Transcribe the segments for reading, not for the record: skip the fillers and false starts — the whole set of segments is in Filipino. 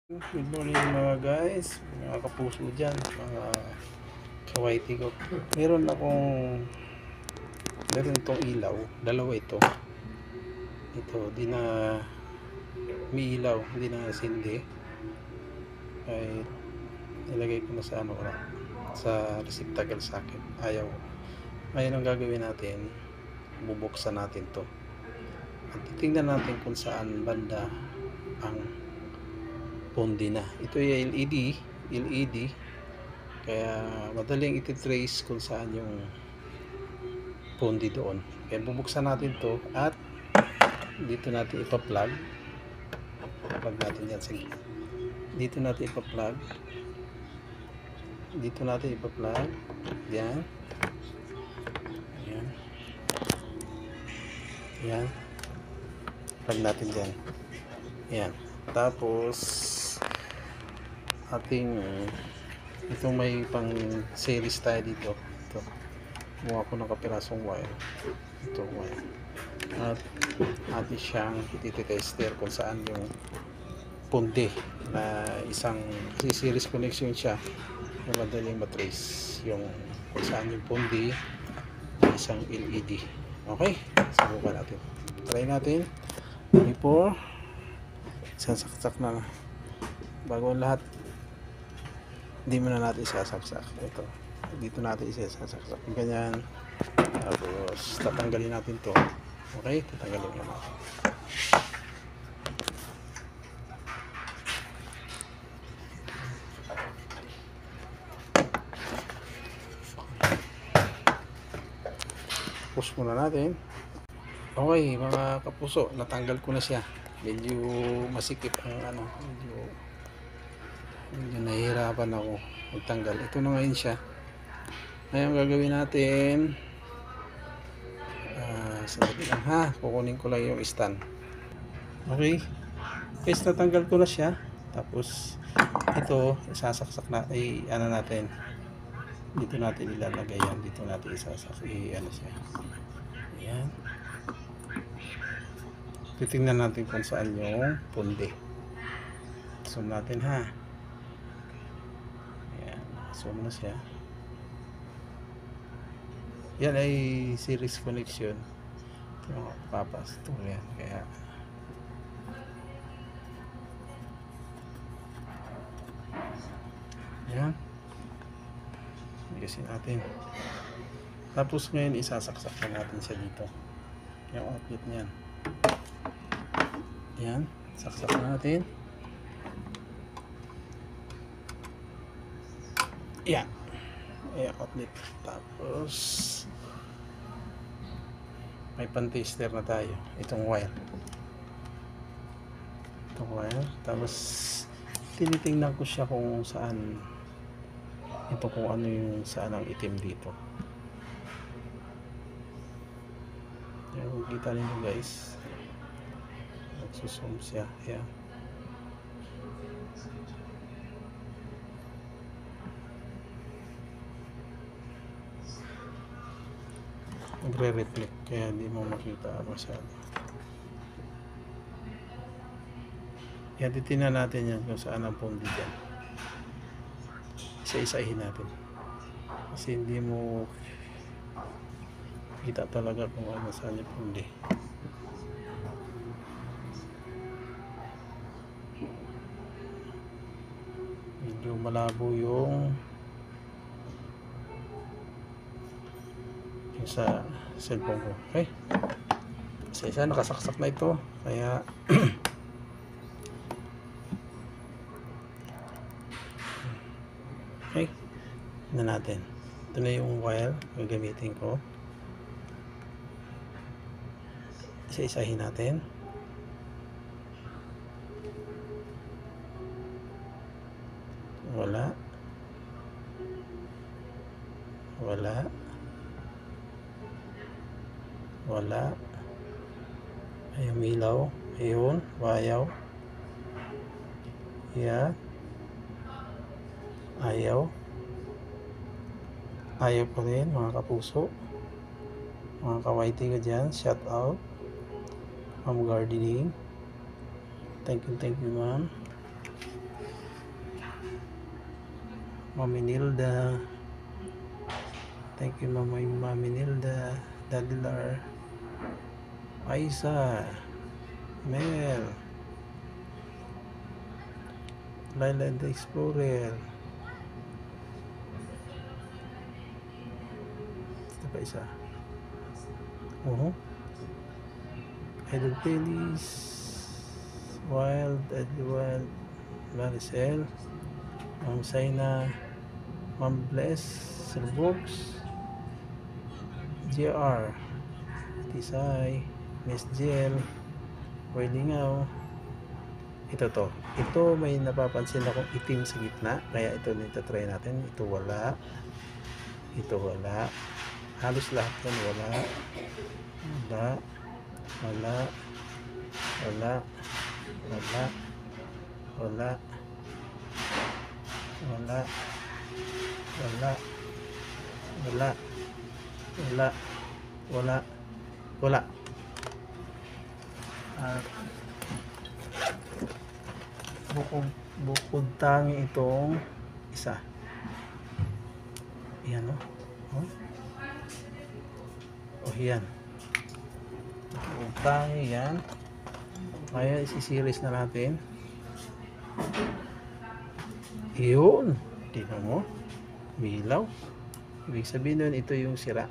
Good morning mga guys, mga kapuso dyan, mga kawaiti ko. Meron itong ilaw, dalawa ito. Di na may ilaw, hindi na sindi. Ay nilagay ko na sa sa receptacle socket. Ngayon ang gagawin natin, bubuksan natin to. At titingnan natin kung saan banda ang pondi na. Ito ay LED, kaya madaling iti-trace kung saan yung pondi doon. Kaya bubuksan natin to at dito natin ipa-plug. Plug natin yan. Sige. Dito natin ipa-plug. Yan. Yan. Yan. Plug natin dyan. Yan. Tapos itong may pang series tayo dito. Ito. Kumuha ko ng kapirasong wire. Ito wire. At atin siyang titester kung saan yung pundi na isang series connection siya na madaling matrace yung kung saan yung pundi na isang LED. Okay? Subukan natin. Try natin before sasaksak na bago ang lahat. Hindi mo na natin sasaksak. Ito, dito natin isasaksak ganyan. Tapos tatanggalin natin to. Okay, tatanggalin na natin. Push muna natin. Okay mga kapuso, natanggal ko na siya. Medyo masikip ang medyo nahihirapan ako magtanggal. Ito na ngayon siya. Ngayon gagawin natin, sandali lang ha, kukunin ko lang yung stand. Okay guys, natanggal ko na siya. Tapos ito isasaksak na natin, dito natin ilalagay yan, dito natin isasak siya. Ayan, titingnan natin kung saan yung pundi. Zoom natin ha. Ayan, zoom na siya. Yan ay series connection. Ito yung papas. Ito yan. Kaya yan. Bigasin natin. Tapos ngayon isasaksak na natin siya dito. Yung outlet niyan. Yan. Saksak natin. Yan. Ayan, outlet. Tapos may pan-tester na tayo. Itong wire. Tapos tinitingnan ko siya kung saan kung ano yung saan ang itim dito. Ayan, kita ninyo guys. Nagsusum siya. Ayan. Nagre-reflect kaya hindi mo makita masyado. Yan, titingnan natin yan kung saan ang pundi dyan. Isa-isahin natin kasi hindi mo kita talaga kung ano saan yung pundi. Medyo malabo yung sa cellphone ko. Okay, isa nakasaksak na ito kaya okay na natin. Ito na yung wire gagamitin ko. Isa-isahin natin. Wala ay umilaw. Ayun, ayaw. Yan, ayaw pa rin mga kapuso, mga kawaiti ko dyan. Shout out Ma'am Gardening. Thank you ma'am. Mami Nilda. Thank you, Mami Nilda. Dadilar. Aisa. Mel. Laila the Explorer. Ito pa isa. Idol Pelis. Wild. Maricel. Ma'am Saina. Ma'am Bless. Sir Brooks. JR. Tisay. Miss Jill. Welingaw. Ito may napapansin akong itim sa gitna, kaya ito try natin. Ito wala, halos lahat yan wala, wala. Bukod tangi itong isa. Yan yan. Bukod tangi yan. Kaya isi-series na natin. Yun. Tingnan mo. Milaw. Ibig sabihin nun, ito yung sira.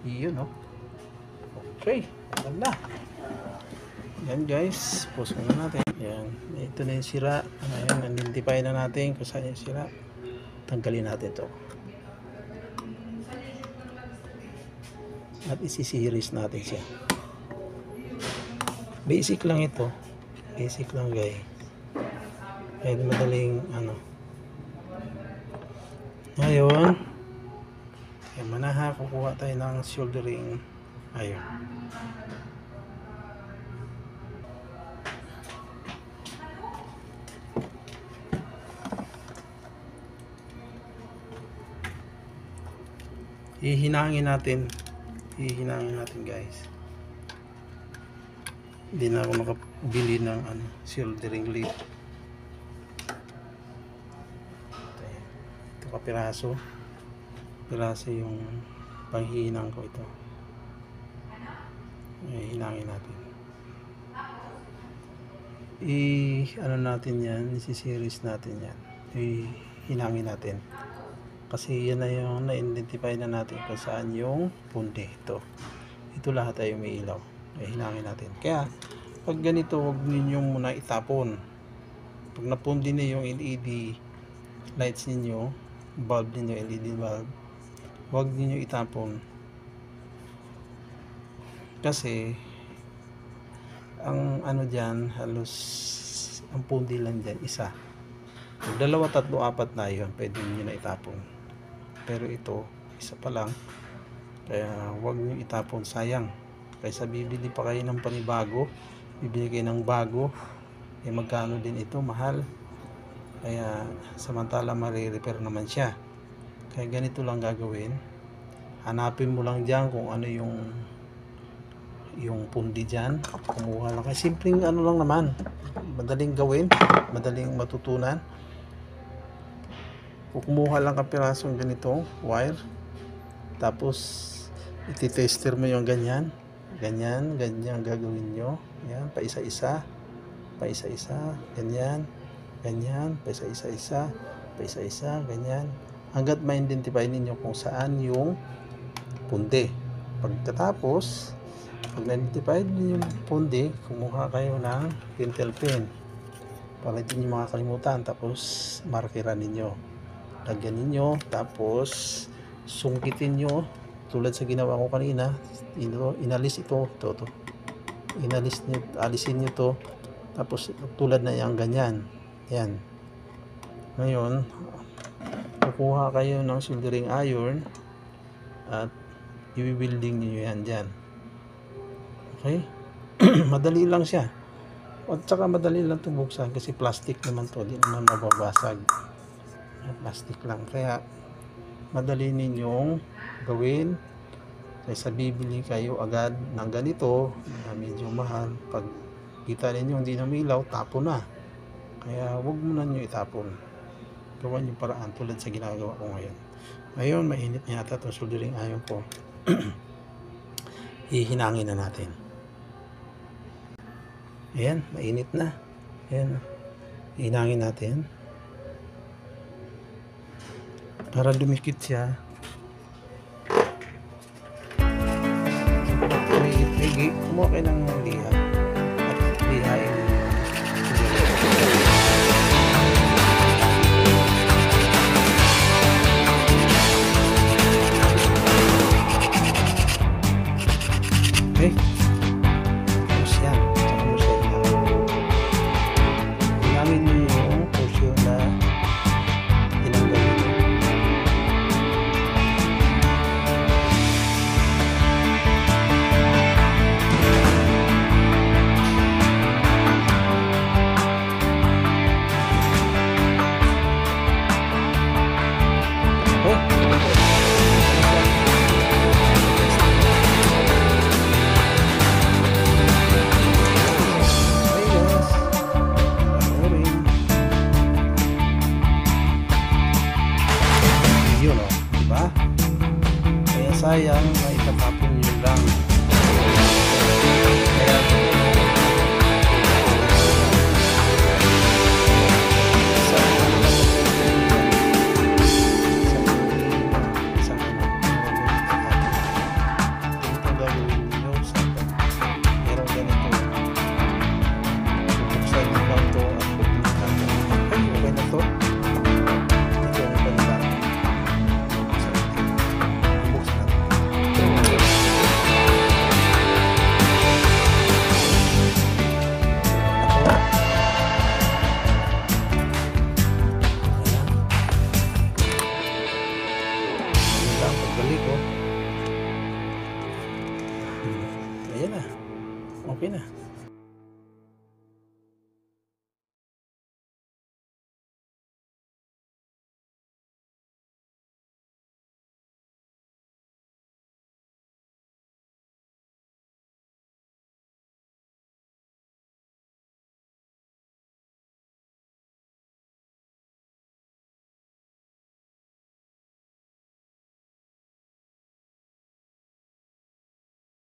Yun Okay. Ganda. Yan guys. Pause muna natin. Yan. Ito na yung sira. Ayan. Identify na natin kung saan yung sira. Tanggalin natin to. At isi-series natin siya. Basic lang ito. Basic lang guys. Kaya madaling Ngayon, manaha kukuha tayo ng soldering iron. Hihinangin natin guys. Hindi na ako nakabili ng soldering lead. Ito kapiraso yung panghihinang ko ito. Hinangin natin. Natin yan, isi-series natin yan. Hinangin natin. Kasi yan na yung na-identify na natin kung saan yung pundi. Ito lahat ay may ilaw. Hinangin natin. Kaya pag ganito, huwag ninyong muna itapon. Pag napundi na yung LED lights ninyo, bulb ninyo, LED bulb, huwag ninyo itapon. Kasi ang dyan, halos ang pundi lang dyan, isa. Pag 2, 3, 4 na yun, pwede nyo na itapon. Pero ito, isa pa lang. Kaya huwag nyo itapon, sayang. Kaysa bibili pa kayo ng panibago, bibili kayo ng bago, magkano din ito, mahal. Kaya samantala mare-repair naman siya. Kaya ganito lang gagawin. Hanapin mo lang dyan kung ano yung pundi dyan. Kumuha lang. Kasi simpleng lang naman. Madaling gawin, madaling matutunan. Kumuha lang ka pirasong ganito wire, tapos iti-tester mo yung ganyan gagawin nyo. Yan, pa isa-isa, ganyan, pa isa-isa, ganyan, hanggat ma-identify ninyo kung saan yung pundi. Pagkatapos, pag na-identify ninyo yung pundi, kumuha kayo ng pentel pen para hindi nyo makakalimutan, tapos markeran ninyo. Lagyan ninyo, tapos sungkitin nyo tulad sa ginawa ko kanina. Inalis ito. Alisin nyo to, tapos tulad na yung ganyan. Yan. Ngayon, kukuha kayo ng soldering iron at i-welding nyo yan dyan. Okay? Madali lang siya. At saka madali lang ito buksan kasi plastic naman to, di naman mababasag. Plastic lang, kaya madali ninyong gawin. Kaysa bibili kayo agad ng ganito na medyo mahal, pag kita ninyo hindi na milaw, tapon na. Kaya huwag muna nyo itapon. gawan yung paraan tulad sa ginagawa ko ngayon. Ngayon, mainit na yata itong soldering iron ko. Hihinangin na natin. Ayan, mainit na. Ayan, hihinangin natin. Para dumikit siya. Kumuha kayo ng liha. At lihain. Okay. Tapos yan. Saka mo siya hinangin mo yung portion na tinanggal nyo. Yun o, diba? Kaya sayang na itatapon nyo lang. Kaya pagbalik ko. Ayan na. Okay na.